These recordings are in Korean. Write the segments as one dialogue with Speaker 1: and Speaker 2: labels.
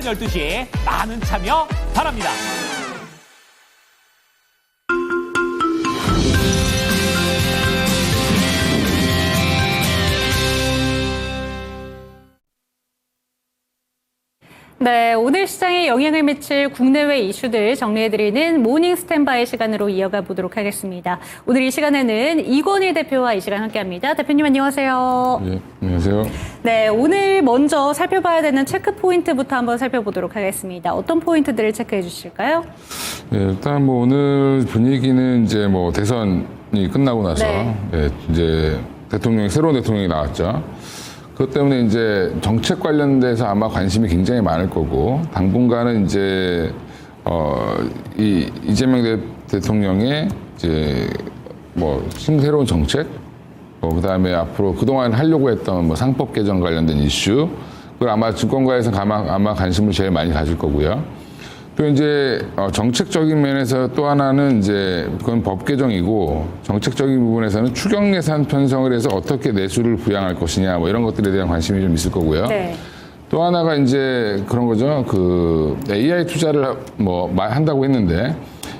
Speaker 1: 12시에 많은 참여 바랍니다.
Speaker 2: 네, 오늘 시장에 영향을 미칠 국내외 이슈들 정리해드리는 모닝 스탠바이 시간으로 이어가 보도록 하겠습니다. 오늘 이 시간에는 이건희 대표와 이 시간 함께합니다. 대표님 안녕하세요.
Speaker 3: 네, 안녕하세요.
Speaker 2: 네, 오늘 먼저 살펴봐야 되는 체크 포인트부터 한번 살펴보도록 하겠습니다. 어떤 포인트들을 체크해 주실까요?
Speaker 3: 네, 일단 뭐 오늘 분위기는 이제 뭐 대선이 끝나고 나서
Speaker 2: 네.
Speaker 3: 이제 새로운 대통령이 나왔죠. 그것 때문에 이제 정책 관련돼서 아마 관심이 굉장히 많을 거고, 당분간은 이제 이재명 대통령의 이제 뭐 새로운 정책, 그다음에 앞으로 그동안 하려고 했던 뭐 상법 개정 관련된 이슈, 그걸 아마 증권가에서 아마 관심을 제일 많이 가질 거고요. 또 이제 정책적인 면에서 또 하나는 이제 그건 법 개정이고, 정책적인 부분에서는 추경 예산 편성을 해서 어떻게 내수를 부양할 것이냐 뭐 이런 것들에 대한 관심이 좀 있을 거고요.
Speaker 2: 네.
Speaker 3: 또 하나가 이제 그런 거죠. 그 AI 투자를 뭐 한다고 했는데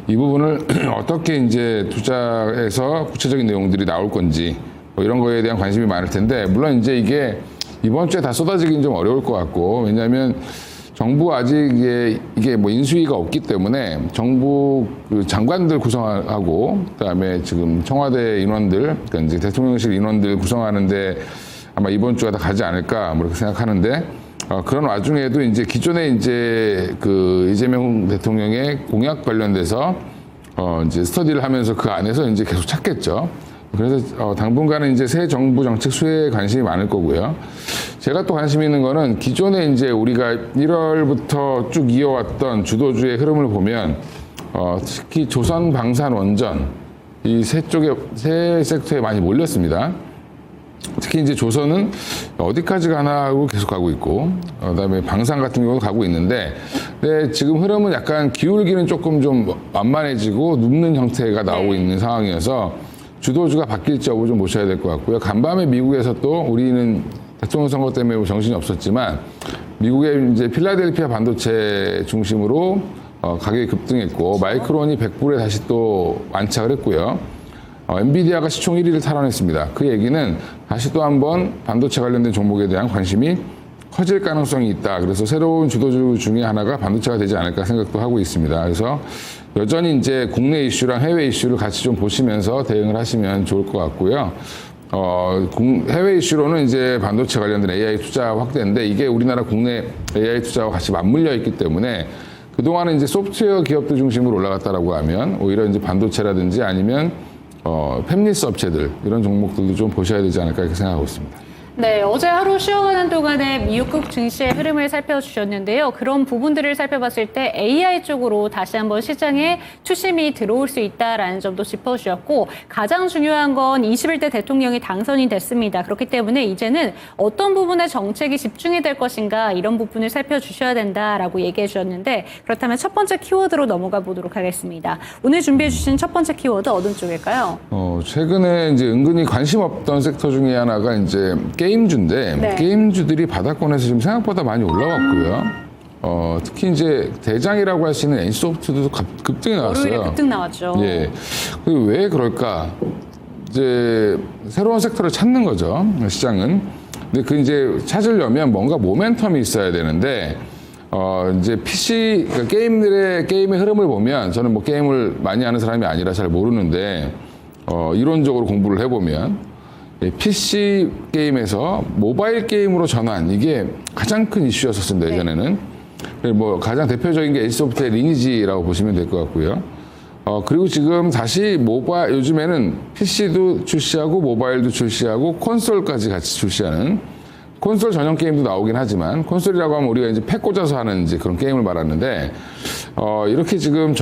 Speaker 3: 이 부분을 어떻게 이제 투자해서 구체적인 내용들이 나올 건지 뭐 이런 거에 대한 관심이 많을 텐데, 물론 이제 이게 이번 주에 다 쏟아지긴 좀 어려울 것 같고, 왜냐하면 정부 아직 이게 뭐 인수위가 없기 때문에 정부 그 장관들 구성하고, 그다음에 지금 청와대 인원들, 그러니까 이제 대통령실 인원들 구성하는데 아마 이번 주가 다 가지 않을까 뭐 이렇게 생각하는데, 그런 와중에도 이제 기존에 이제 그 이재명 대통령의 공약 관련돼서 이제 스터디를 하면서 그 안에서 이제 계속 찾겠죠. 그래서 당분간은 이제 새 정부 정책 수혜에 관심이 많을 거고요. 제가 또 관심 있는 거는 기존에 이제 우리가 1월부터 쭉 이어왔던 주도주의 흐름을 보면 특히 조선, 방산, 원전 이 세 섹터에 많이 몰렸습니다. 특히 이제 조선은 어디까지 가나 하고 계속 가고 있고, 그다음에 방산 같은 경우도 가고 있는데, 근데 지금 흐름은 약간 기울기는 조금 좀 완만해지고 눕는 형태가 나오고 있는 상황이어서 주도주가 바뀔지 여부 좀 보셔야 될 것 같고요. 간밤에 미국에서 또 우리는 대통령 선거 때문에 정신이 없었지만 미국의 이제 필라델피아 반도체 중심으로 가격이 급등했고, 마이크론이 100불에 다시 또 안착을 했고요. 엔비디아가 시총 1위를 탈환했습니다. 그 얘기는 다시 또 한번 반도체 관련된 종목에 대한 관심이 커질 가능성이 있다. 그래서 새로운 주도주 중에 하나가 반도체가 되지 않을까 생각도 하고 있습니다. 그래서 여전히 이제 국내 이슈랑 해외 이슈를 같이 좀 보시면서 대응을 하시면 좋을 것 같고요. 해외 이슈로는 이제 반도체 관련된 AI 투자 확대인데, 이게 우리나라 국내 AI 투자와 같이 맞물려 있기 때문에 그동안은 이제 소프트웨어 기업들 중심으로 올라갔다라고 하면 오히려 이제 반도체라든지 아니면 팹리스 업체들 이런 종목들도 좀 보셔야 되지 않을까 이렇게 생각하고 있습니다.
Speaker 2: 네, 어제 하루 쉬어가는 동안에 미국국 증시의 흐름을 살펴주셨는데요. 그런 부분들을 살펴봤을 때 AI 쪽으로 다시 한번 시장에 투심이 들어올 수 있다라는 점도 짚어주셨고, 가장 중요한 건 21대 대통령이 당선이 됐습니다. 그렇기 때문에 이제는 어떤 부분에 정책이 집중이 될 것인가 이런 부분을 살펴주셔야 된다라고 얘기해 주셨는데, 그렇다면 첫 번째 키워드로 넘어가 보도록 하겠습니다. 오늘 준비해 주신 첫 번째 키워드 어떤 쪽일까요?
Speaker 3: 최근에 이제 은근히 관심 없던 sek터 중에 하나가 이제 게임주인데,
Speaker 2: 네.
Speaker 3: 게임주들이 바닥권에서 지금 생각보다 많이 올라왔고요. 특히 이제 대장이라고 할 수 있는 NC소프트도 급등이 나왔어요.
Speaker 2: 월요일에 급등 나왔죠.
Speaker 3: 예. 왜 그럴까? 이제 새로운 섹터를 찾는 거죠, 시장은. 근데 그 이제 찾으려면 뭔가 모멘텀이 있어야 되는데, 이제 PC, 그러니까 게임의 흐름을 보면, 저는 뭐 게임을 많이 하는 사람이 아니라 잘 모르는데, 이론적으로 공부를 해보면, PC 게임에서 모바일 게임으로 전환, 이게 가장 큰 이슈였었습니다, 예전에는. 뭐 가장 대표적인 게 NC소프트의 리니지라고 보시면 될 것 같고요. 그리고 지금 다시 요즘에는 PC도 출시하고 모바일도 출시하고 콘솔까지 같이 출시하는, 콘솔 전용 게임도 나오긴 하지만, 콘솔이라고 하면 우리가 이제 팩 꽂아서 하는 이제 그런 게임을 말하는데, 이렇게 지금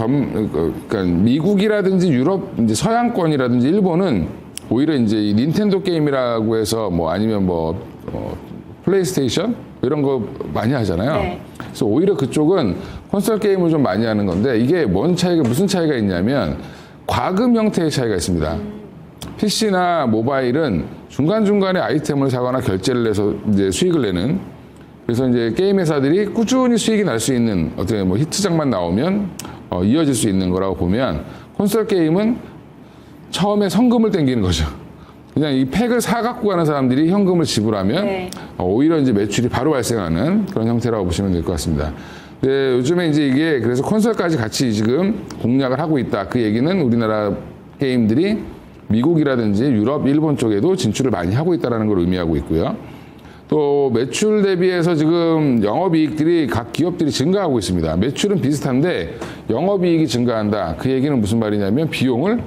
Speaker 3: 그러니까 미국이라든지 유럽, 이제 서양권이라든지 일본은 오히려 이제 이 닌텐도 게임이라고 해서 뭐 아니면 플레이스테이션 이런 거 많이 하잖아요.
Speaker 2: 네.
Speaker 3: 그래서 오히려 그쪽은 콘솔 게임을 좀 많이 하는 건데, 이게 무슨 차이가 있냐면 과금 형태의 차이가 있습니다. PC나 모바일은 중간중간에 아이템을 사거나 결제를 해서 이제 수익을 내는 그래서 이제 게임 회사들이 꾸준히 수익이 날 수 있는 어떻게 뭐 히트작만 나오면 이어질 수 있는 거라고 보면 콘솔 게임은 처음에 성금을 땡기는 거죠. 그냥 이 팩을 사 갖고 가는 사람들이 현금을 지불하면
Speaker 2: 네.
Speaker 3: 오히려 이제 매출이 바로 발생하는 그런 형태라고 보시면 될 것 같습니다. 네, 요즘에 이제 이게 그래서 콘솔까지 같이 지금 공략을 하고 있다. 그 얘기는 우리나라 게임들이 미국이라든지 유럽, 일본 쪽에도 진출을 많이 하고 있다는 걸 의미하고 있고요. 또 매출 대비해서 지금 영업이익들이 각 기업들이 증가하고 있습니다. 매출은 비슷한데 영업이익이 증가한다. 그 얘기는 무슨 말이냐면 비용을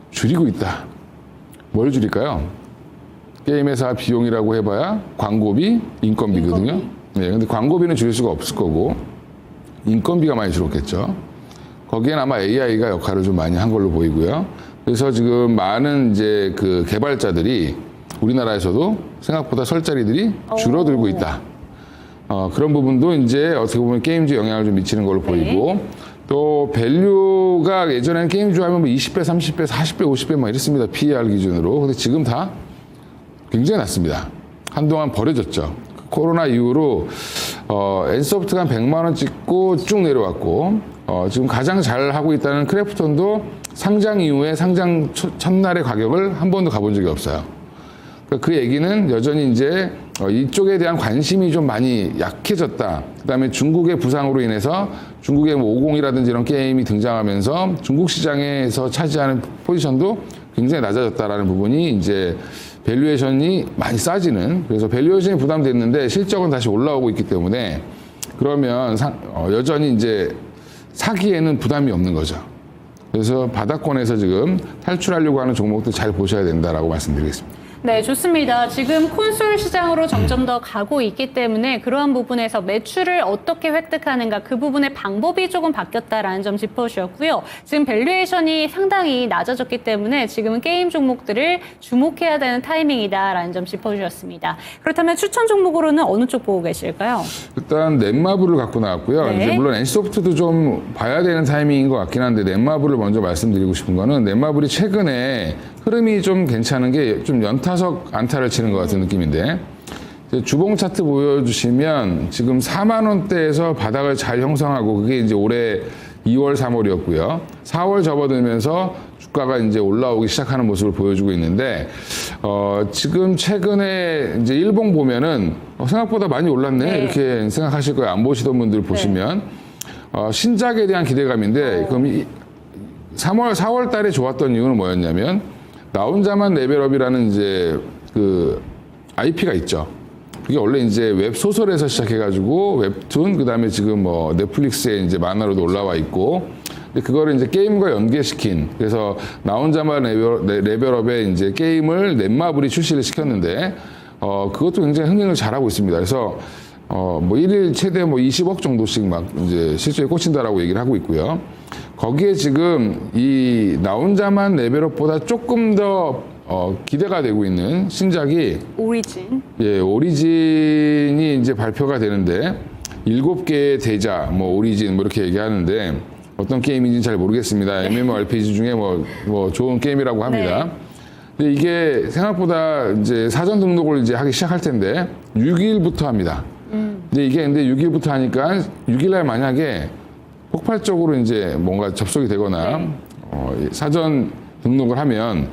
Speaker 3: 줄이고 있다. 뭘 줄일까요? 게임 회사 비용이라고 해봐야 광고비, 인건비거든요. 네, 근데 광고비는 줄일 수가 없을 거고 인건비가 많이 줄었겠죠. 거기엔 아마 AI가 역할을 좀 많이 한 걸로 보이고요. 그래서 지금 많은 이제 그 개발자들이 우리나라에서도 생각보다 설 자리들이 줄어들고 있다. 그런 부분도 이제 어떻게 보면 게임주에 영향을 좀 미치는 걸로 보이고 또 밸류가 예전에는 게임주 하면 뭐 20배, 30배, 40배, 50배 막 이랬습니다. PER 기준으로. 근데 지금 다 굉장히 낮습니다. 한동안 버려졌죠. 코로나 이후로 엔소프트가 한 100만 원 찍고 쭉 내려왔고 지금 가장 잘 하고 있다는 크래프톤도 상장 이후에 상장 첫날의 가격을 한 번도 가본 적이 없어요. 그 얘기는 여전히 이제 이쪽에 대한 관심이 좀 많이 약해졌다. 그다음에 중국의 부상으로 인해서 중국의 뭐 50이라든지 이런 게임이 등장하면서 중국 시장에서 차지하는 포지션도 굉장히 낮아졌다라는 부분이 이제 밸류에이션이 많이 싸지는, 그래서 밸류에이션이 부담됐는데 실적은 다시 올라오고 있기 때문에 그러면 여전히 이제 사기에는 부담이 없는 거죠. 그래서 바닥권에서 지금 탈출하려고 하는 종목들 잘 보셔야 된다라고 말씀드리겠습니다.
Speaker 2: 네, 좋습니다. 지금 콘솔 시장으로 점점 더 가고 있기 때문에 그러한 부분에서 매출을 어떻게 획득하는가 그 부분의 방법이 조금 바뀌었다라는 점 짚어주셨고요. 지금 밸류에이션이 상당히 낮아졌기 때문에 지금은 게임 종목들을 주목해야 되는 타이밍이다라는 점 짚어주셨습니다. 그렇다면 추천 종목으로는 어느 쪽 보고 계실까요?
Speaker 3: 일단 넷마블을 갖고 나왔고요.
Speaker 2: 네.
Speaker 3: 이제 물론 NC소프트도 좀 봐야 되는 타이밍인 것 같긴 한데 넷마블을 먼저 말씀드리고 싶은 거는 넷마블이 최근에 흐름이 좀 괜찮은 게 좀 연타석 안타를 치는 것 같은 느낌인데 주봉 차트 보여주시면 지금 4만 원대에서 바닥을 잘 형성하고 그게 이제 올해 2월, 3월이었고요. 4월 접어들면서 주가가 이제 올라오기 시작하는 모습을 보여주고 있는데 지금 최근에 이제 일봉 보면은 생각보다 많이 올랐네
Speaker 2: 네.
Speaker 3: 이렇게 생각하실 거예요. 안 보시던 분들 보시면 신작에 대한 기대감인데 그럼 3월, 4월 달에 좋았던 이유는 뭐였냐면 나 혼자만 레벨업이라는 이제 그 IP가 있죠. 그게 원래 이제 웹 소설에서 시작해가지고 웹툰, 그 다음에 지금 뭐 넷플릭스에 이제 만화로도 올라와 있고, 근데 그거를 이제 게임과 연계시킨, 그래서 나 혼자만 레벨업에 이제 게임을 넷마블이 출시를 시켰는데, 그것도 굉장히 흥행을 잘하고 있습니다. 그래서 뭐 일일 최대 뭐 20억 정도씩 막 이제 실적에 꽂힌다라고 얘기를 하고 있고요. 거기에 지금 이 나 혼자만 레벨업보다 조금 더 기대가 되고 있는 신작이
Speaker 2: 오리진.
Speaker 3: 예, 오리진이 이제 발표가 되는데 7개의 대자, 뭐 오리진 뭐 이렇게 얘기하는데 어떤 게임인지 잘 모르겠습니다. MMORPG 중에 뭐 좋은 게임이라고 합니다.
Speaker 2: 네.
Speaker 3: 근데 이게 생각보다 이제 사전 등록을 이제 하기 시작할 텐데 6일부터 합니다. 근데 이게 근데 6일부터 하니까 6일날 만약에 폭발적으로 이제 뭔가 접속이 되거나 사전 등록을 하면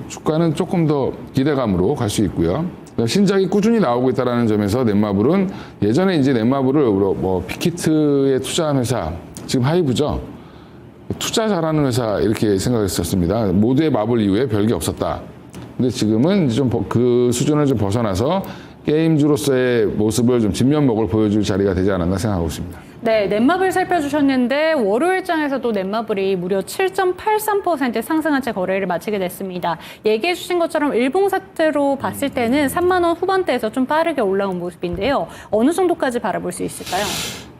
Speaker 3: 주가는 조금 더 기대감으로 갈 수 있고요. 신작이 꾸준히 나오고 있다는 점에서 넷마블은 예전에 이제 넷마블을 뭐 빅히트에 투자한 회사, 지금 하이브죠. 투자 잘하는 회사 이렇게 생각했었습니다. 모두의 마블 이후에 별게 없었다. 근데 지금은 좀 그 수준을 좀 벗어나서 게임주로서의 모습을 좀 진면목을 보여줄 자리가 되지 않았나 생각하고 있습니다.
Speaker 2: 네, 넷마블 살펴주셨는데 월요일장에서도 넷마블이 무려 7.83% 상승한 채 거래를 마치게 됐습니다. 얘기해 주신 것처럼 일봉 차트로 봤을 때는 3만 원 후반대에서 좀 빠르게 올라온 모습인데요. 어느 정도까지 바라볼 수 있을까요?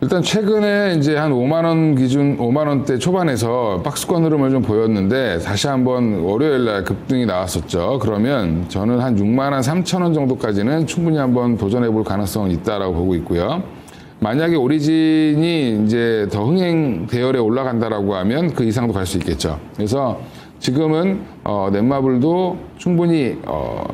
Speaker 3: 일단 최근에 이제 한 5만 원 기준, 5만 원대 초반에서 박스권 흐름을 좀 보였는데 다시 한번 월요일 날 급등이 나왔었죠. 그러면 저는 한 6만 한 3천 원 정도까지는 충분히 한번 도전해 볼 가능성은 있다라고 보고 있고요. 만약에 오리진이 이제 더 흥행 대열에 올라간다라고 하면 그 이상도 갈 수 있겠죠. 그래서 지금은 넷마블도 충분히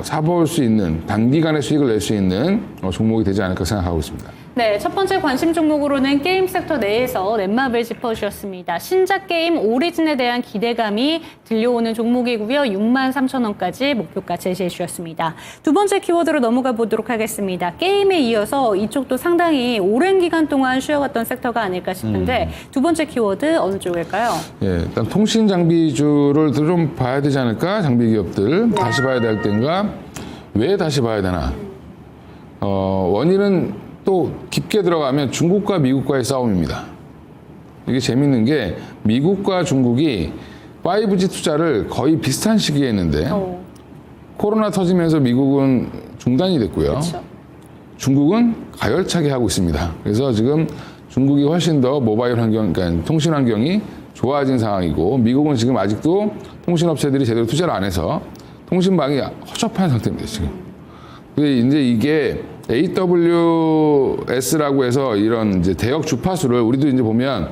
Speaker 3: 사볼 수 있는 단기간에 수익을 낼 수 있는 종목이 되지 않을까 생각하고 있습니다.
Speaker 2: 네, 첫 번째 관심 종목으로는 게임 섹터 내에서 넷마블 짚어주셨습니다. 신작 게임 오리진에 대한 기대감이 들려오는 종목이고요. 63,000원까지 목표가 제시해 주셨습니다. 두 번째 키워드로 넘어가 보도록 하겠습니다. 게임에 이어서 이쪽도 상당히 오랜 기간 동안 쉬어갔던 섹터가 아닐까 싶은데 두 번째 키워드 어느 쪽일까요?
Speaker 3: 예, 일단 통신 장비주를 좀 봐야 되지 않을까? 장비 기업들 다시 봐야 될 때인가? 왜 다시 봐야 되나? 원인은 또 깊게 들어가면 중국과 미국과의 싸움입니다. 이게 재밌는 게 미국과 중국이 5G 투자를 거의 비슷한 시기에 했는데 코로나 터지면서 미국은 중단이 됐고요.
Speaker 2: 그렇죠.
Speaker 3: 중국은 가열차게 하고 있습니다. 그래서 지금 중국이 훨씬 더 모바일 환경, 그러니까 통신 환경이 좋아진 상황이고 미국은 지금 아직도 통신업체들이 제대로 투자를 안 해서 통신망이 허접한 상태입니다. 지금. 근데 이제 이게 AWS라고 해서 이런 이제 대역 주파수를 우리도 이제 보면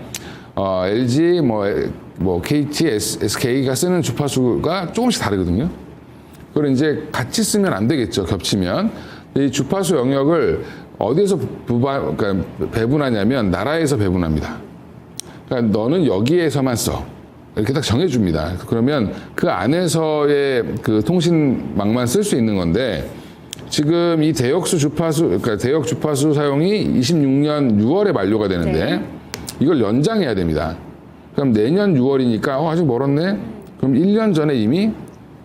Speaker 3: LG, 뭐 KT, SK가 쓰는 주파수가 조금씩 다르거든요. 그걸 이제 같이 쓰면 안 되겠죠. 겹치면. 이 주파수 영역을 어디에서 그러니까 배분하냐면 나라에서 배분합니다. 그러니까 너는 여기에서만 써. 이렇게 딱 정해줍니다. 그러면 그 안에서의 그 통신망만 쓸 수 있는 건데 지금 이 대역수 주파수, 그러니까 대역 주파수 사용이 26년 6월에 만료가 되는데 이걸 연장해야 됩니다. 그럼 내년 6월이니까 아직 멀었네. 그럼 1년 전에 이미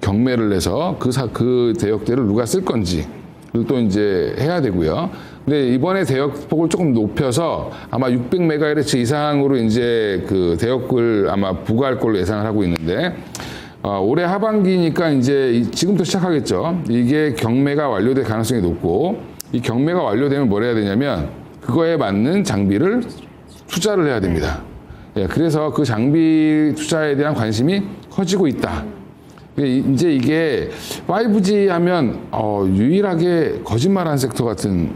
Speaker 3: 경매를 해서 그 대역대를 누가 쓸 건지 또 이제 해야 되고요. 근데 이번에 대역폭을 조금 높여서 아마 600MHz 이상으로 이제 그 대역을 아마 부과할 걸로 예상을 하고 있는데 올해 하반기니까 이제 지금부터 시작하겠죠. 이게 경매가 완료될 가능성이 높고 이 경매가 완료되면 뭘 해야 되냐면 그거에 맞는 장비를 투자를 해야 됩니다. 예, 그래서 그 장비 투자에 대한 관심이 커지고 있다. 이제 이게 5G 하면 유일하게 거짓말한 섹터 같은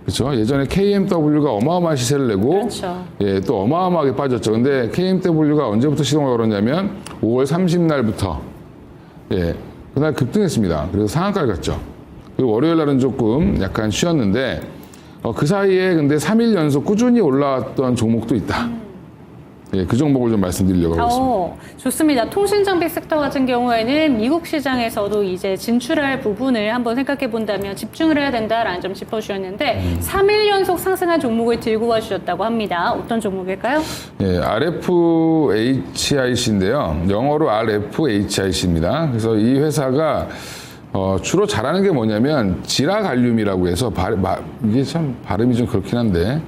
Speaker 3: 그렇죠. 예전에 KMW가 어마어마한 시세를 내고
Speaker 2: 그렇죠.
Speaker 3: 예, 또 어마어마하게 빠졌죠. 근데 KMW가 언제부터 시동을 걸었냐면 5월 30날부터 예, 그날 급등했습니다. 그래서 상한가를 갔죠. 그리고 월요일 날은 조금 약간 쉬었는데 그 사이에 근데 3일 연속 꾸준히 올라왔던 종목도 있다. 예, 그 종목을 좀 말씀드리려고 하겠습니다.
Speaker 2: 좋습니다. 통신장비 섹터 같은 경우에는 미국 시장에서도 이제 진출할 부분을 한번 생각해 본다면 집중을 해야 된다라는 점 짚어주셨는데 3일 연속 상승한 종목을 들고 와주셨다고 합니다. 어떤 종목일까요?
Speaker 3: 예, RFHIC인데요. 영어로 RFHIC입니다. 그래서 이 회사가 주로 잘하는 게 뭐냐면 지라갈륨이라고 해서 이게 참 발음이 좀 그렇긴 한데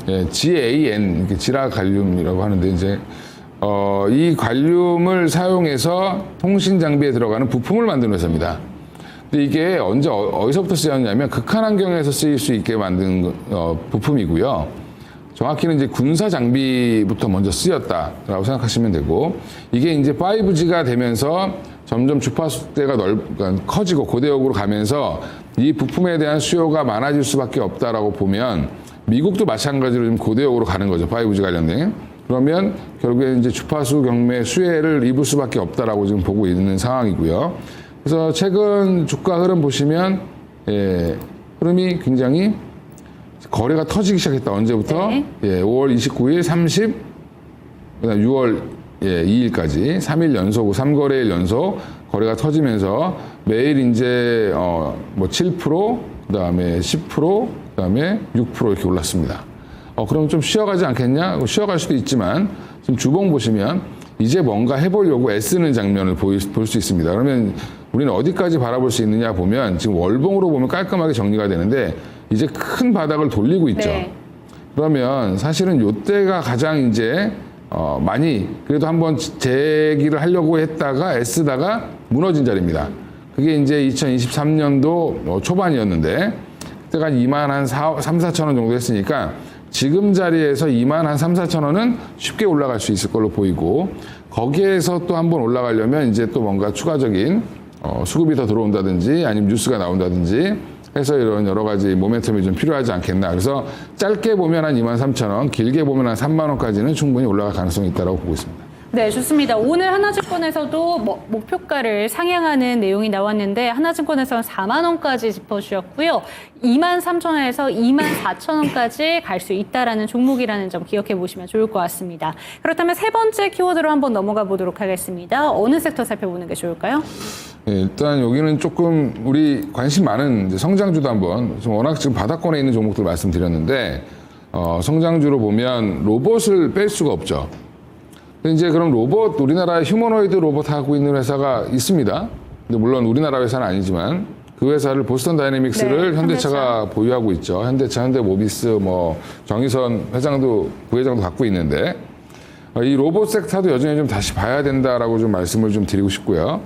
Speaker 3: 예, GAN, 지라갈륨이라고 하는데 이제 이 갈륨을 사용해서 통신 장비에 들어가는 부품을 만드는 회사입니다. 근데 이게 어디서부터 쓰였냐면 극한 환경에서 쓰일 수 있게 만든 부품이고요. 정확히는 이제 군사 장비부터 먼저 쓰였다라고 생각하시면 되고 이게 이제 5G가 되면서 점점 주파수대가 그러니까 커지고 고대역으로 가면서 이 부품에 대한 수요가 많아질 수밖에 없다라고 보면 미국도 마찬가지로 좀 고대역으로 가는 거죠. 5G 관련된. 그러면 결국에 이제 주파수 경매 수혜를 입을 수밖에 없다라고 지금 보고 있는 상황이고요. 그래서 최근 주가 흐름 보시면 흐름이 굉장히 거래가 터지기 시작했다. 언제부터?
Speaker 2: 네.
Speaker 3: 5월 29일, 30, 그다음 6월 2일까지 3일 연속, 3거래일 연속 거래가 터지면서 매일 이제 뭐 7%, 그다음에 10%, 그다음에 6% 이렇게 올랐습니다. 그럼 좀 쉬어가지 않겠냐? 쉬어갈 수도 있지만 지금 주봉 보시면 이제 뭔가 해보려고 애쓰는 장면을 볼 수 있습니다. 그러면 우리는 어디까지 바라볼 수 있느냐 보면 지금 월봉으로 보면 깔끔하게 정리가 되는데 이제 큰 바닥을 돌리고 있죠.
Speaker 2: 네.
Speaker 3: 그러면 사실은 이때가 가장 이제 많이 그래도 한번 재기를 하려고 했다가 애쓰다가 무너진 자리입니다. 그게 이제 2023년도 초반이었는데 그때가 2만 한 3, 4천 원 정도 했으니까 지금 자리에서 2만 한 3, 4천 원은 쉽게 올라갈 수 있을 걸로 보이고 거기에서 또 한번 올라가려면 이제 또 뭔가 추가적인 수급이 더 들어온다든지 아니면 뉴스가 나온다든지 해서 이런 여러 가지 모멘텀이 좀 필요하지 않겠나. 그래서 짧게 보면 한 2만 3천 원, 길게 보면 한 3만 원까지는 충분히 올라갈 가능성이 있다고 보고 있습니다.
Speaker 2: 네, 좋습니다. 오늘 하나증권에서도 목표가를 상향하는 내용이 나왔는데 하나증권에서는 4만 원까지 짚어주셨고요. 23,000원에서 24,000원까지 갈 수 있다라는 종목이라는 점 기억해 보시면 좋을 것 같습니다. 그렇다면 세 번째 키워드로 한번 넘어가 보도록 하겠습니다. 어느 섹터 살펴보는 게 좋을까요?
Speaker 3: 네, 일단 여기는 조금 우리 관심 많은 이제 성장주도 한번 좀 워낙 지금 바닥권에 있는 종목들 말씀드렸는데 성장주로 보면 로봇을 뺄 수가 없죠. 근데 이제 그럼 로봇, 우리나라에 휴머노이드 로봇 하고 있는 회사가 있습니다. 근데 물론 우리나라 회사는 아니지만 그 회사를 보스턴 다이내믹스를
Speaker 2: 네,
Speaker 3: 현대차가 보유하고 있죠. 현대차, 현대모비스, 정의선 회장도 부회장도 갖고 있는데 이 로봇 섹터도 여전히 좀 다시 봐야 된다라고 좀 말씀을 좀 드리고 싶고요.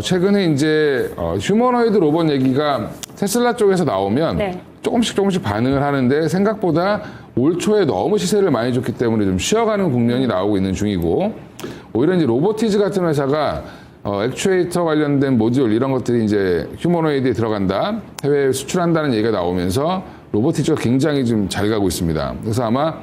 Speaker 3: 최근에 이제 휴머노이드 로봇 얘기가 테슬라 쪽에서 나오면
Speaker 2: 네.
Speaker 3: 조금씩 반응을 하는데 생각보다 올 초에 너무 시세를 많이 줬기 때문에 좀 쉬어가는 국면이 나오고 있는 중이고 오히려 이제 로보티즈 같은 회사가 액추에이터 관련된 모듈 이런 것들이 이제 휴머노이드에 들어간다, 해외에 수출한다는 얘기가 나오면서 로보티즈가 굉장히 좀 잘 가고 있습니다. 그래서 아마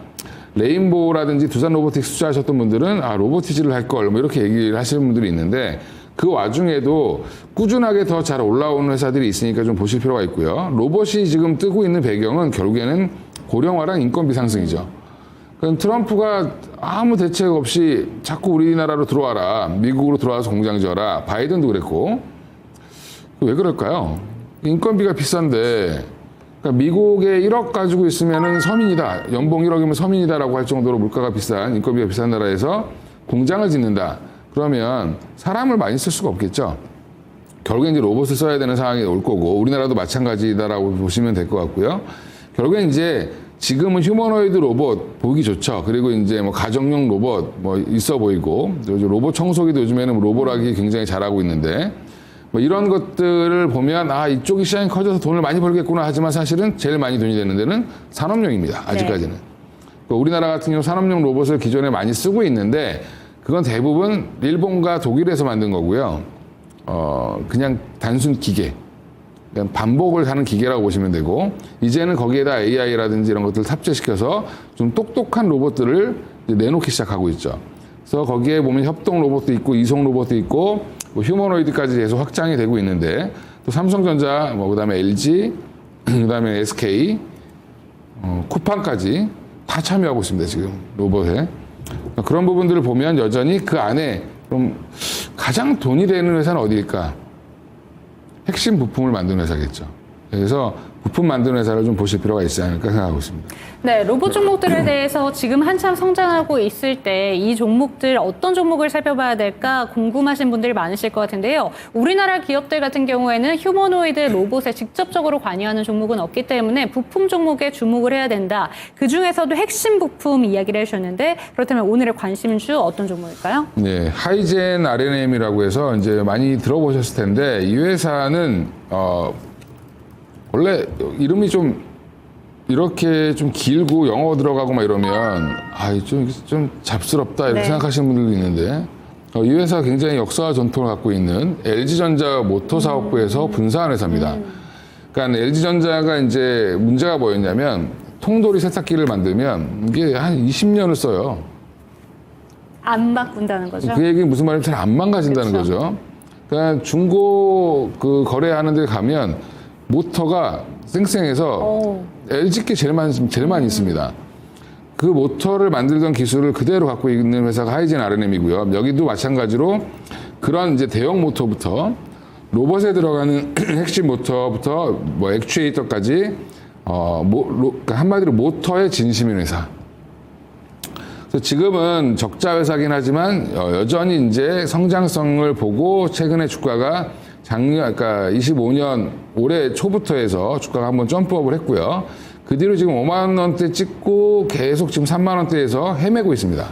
Speaker 3: 레인보우라든지 두산 로보틱스 투자하셨던 분들은 로보티즈를 할 걸 뭐 이렇게 얘기를 하시는 분들이 있는데 그 와중에도 꾸준하게 더 잘 올라오는 회사들이 있으니까 좀 보실 필요가 있고요. 로봇이 지금 뜨고 있는 배경은 결국에는 고령화랑 인건비 상승이죠. 그럼 트럼프가 아무 대책 없이 자꾸 우리나라로 들어와라, 미국으로 들어와서 공장 지어라, 바이든도 그랬고 왜 그럴까요? 인건비가 비싼데 그러니까 미국에 1억 가지고 있으면은 서민이다, 연봉 1억이면 서민이다라고 할 정도로 물가가 비싼, 인건비가 비싼 나라에서 공장을 짓는다. 그러면 사람을 많이 쓸 수가 없겠죠. 결국엔 이제 로봇을 써야 되는 상황이 올 거고 우리나라도 마찬가지다라고 보시면 될 것 같고요. 결국엔 이제 지금은 휴머노이드 로봇 보기 좋죠. 그리고 이제 가정용 로봇 있어 보이고 로봇 청소기도 요즘에는 로보락이 굉장히 잘하고 있는데 이런 것들을 보면 이쪽이 시장이 커져서 돈을 많이 벌겠구나 하지만 사실은 제일 많이 돈이 되는 데는 산업용입니다. 아직까지는. 네. 우리나라 같은 경우 산업용 로봇을 기존에 많이 쓰고 있는데 그건 대부분 일본과 독일에서 만든 거고요. 그냥 단순 기계. 그냥 반복을 하는 기계라고 보시면 되고, 이제는 거기에다 AI라든지 이런 것들을 탑재시켜서 좀 똑똑한 로봇들을 내놓기 시작하고 있죠. 그래서 거기에 보면 협동 로봇도 있고, 이송 로봇도 있고, 휴머노이드까지 계속 확장이 되고 있는데, 또 삼성전자, 그 다음에 LG, 그 다음에 SK, 쿠팡까지 다 참여하고 있습니다, 지금, 로봇에. 그런 부분들을 보면 여전히 그 안에 좀 가장 돈이 되는 회사는 어디일까? 핵심 부품을 만드는 회사겠죠. 그래서 부품 만드는 회사를 좀 보실 필요가 있지 않을까 생각하고 있습니다.
Speaker 2: 네, 로봇 종목들에 대해서 지금 한참 성장하고 있을 때 이 종목들 어떤 종목을 살펴봐야 될까 궁금하신 분들이 많으실 것 같은데요. 우리나라 기업들 같은 경우에는 휴머노이드 로봇에 직접적으로 관여하는 종목은 없기 때문에 부품 종목에 주목을 해야 된다. 그중에서도 핵심 부품 이야기를 해주셨는데 그렇다면 오늘의 관심주 어떤 종목일까요?
Speaker 3: 네, 하이젠 R&M이라고 해서 이제 많이 들어보셨을 텐데 이 회사는 원래 이름이 좀 이렇게 좀 길고 영어 들어가고 막 이러면 좀 잡스럽다 이렇게
Speaker 2: 네.
Speaker 3: 생각하시는 분들도 있는데 이 회사가 굉장히 역사와 전통을 갖고 있는 LG전자 모터 사업부에서 분사한 회사입니다. 그러니까 LG전자가 이제 문제가 뭐였냐면 통돌이 세탁기를 만들면 이게 한 20년을 써요.
Speaker 2: 안 바꾼다는 거죠?
Speaker 3: 그 얘기는 무슨 말이면 잘 안 망가진다는
Speaker 2: 그렇죠.
Speaker 3: 거죠. 그러니까 중고 거래하는 데 가면 모터가 쌩쌩해서 LG께 제일 많이 있습니다. 그 모터를 만들던 기술을 그대로 갖고 있는 회사가 하이젠 R&M이고요. 여기도 마찬가지로 그런 이제 대형 모터부터 로봇에 들어가는 핵심 모터부터 액추에이터까지 한마디로 모터의 진심인 회사. 그래서 지금은 적자 회사긴 하지만 여전히 이제 성장성을 보고 최근에 주가가 그러니까 25년 올해 초부터 해서 주가가 한번 점프업을 했고요. 그 뒤로 지금 5만 원대 찍고 계속 지금 3만 원대에서 헤매고 있습니다.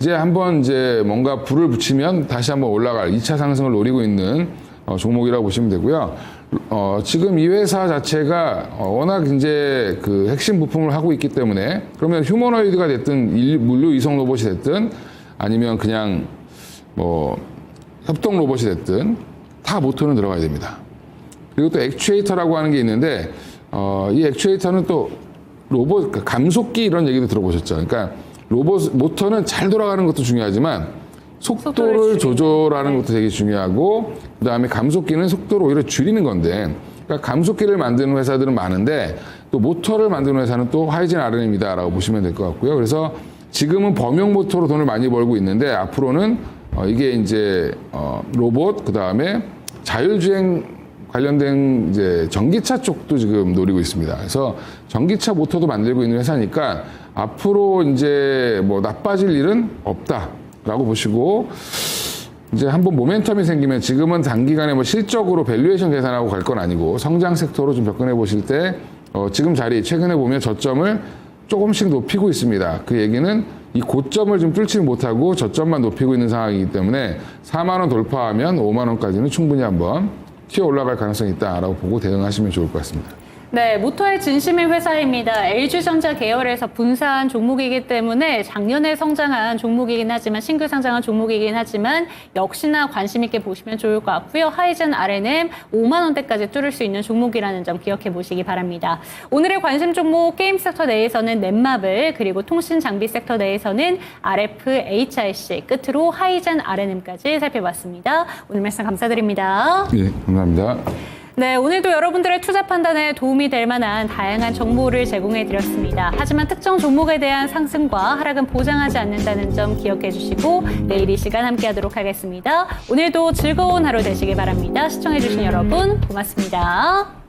Speaker 3: 이제 한번 이제 뭔가 불을 붙이면 다시 한번 올라갈 2차 상승을 노리고 있는 종목이라고 보시면 되고요. 지금 이 회사 자체가 워낙 이제 그 핵심 부품을 하고 있기 때문에 그러면 휴머노이드가 됐든 물류 이송 로봇이 됐든 아니면 그냥 협동 로봇이 됐든 다 모터는 들어가야 됩니다. 그리고 또 액추에이터라고 하는 게 있는데 이 액추에이터는 또 로봇 감속기 이런 얘기도 들어보셨죠. 그러니까 로봇 모터는 잘 돌아가는 것도 중요하지만 속도를 조절하는 것도 되게 중요하고 그다음에 감속기는 속도를 오히려 줄이는 건데 그러니까 감속기를 만드는 회사들은 많은데 또 모터를 만드는 회사는 또 하이젠 R&M이다라고 보시면 될 것 같고요. 그래서 지금은 범용 모터로 돈을 많이 벌고 있는데 앞으로는 이게 이제 로봇 그다음에 자율주행 관련된 이제 전기차 쪽도 지금 노리고 있습니다. 그래서 전기차 모터도 만들고 있는 회사니까 앞으로 이제 뭐 나빠질 일은 없다라고 보시고 이제 한번 모멘텀이 생기면 지금은 단기간에 뭐 실적으로 밸류에이션 계산하고 갈 건 아니고 성장 섹터로 좀 접근해 보실 때 지금 자리 최근에 보면 저점을 조금씩 높이고 있습니다. 그 얘기는 이 고점을 좀 뚫지 못하고 저점만 높이고 있는 상황이기 때문에 4만 원 돌파하면 5만 원까지는 충분히 한번 튀어 올라갈 가능성이 있다라고 보고 대응하시면 좋을 것 같습니다.
Speaker 2: 네, 모터의 진심인 회사입니다. LG전자 계열에서 분사한 종목이기 때문에 작년에 성장한 종목이긴 하지만 신규 상장한 종목이긴 하지만 역시나 관심 있게 보시면 좋을 것 같고요. 하이젠 R&M 5만 원대까지 뚫을 수 있는 종목이라는 점 기억해 보시기 바랍니다. 오늘의 관심 종목 게임 섹터 내에서는 넷마블 그리고 통신 장비 섹터 내에서는 RF, HIC 끝으로 하이젠 R&M까지 살펴봤습니다. 오늘 말씀 감사드립니다.
Speaker 3: 예, 감사합니다.
Speaker 2: 네, 오늘도 여러분들의 투자 판단에 도움이 될 만한 다양한 정보를 제공해 드렸습니다. 하지만 특정 종목에 대한 상승과 하락은 보장하지 않는다는 점 기억해 주시고 내일 이 시간 함께 하도록 하겠습니다. 오늘도 즐거운 하루 되시길 바랍니다. 시청해 주신 여러분 고맙습니다.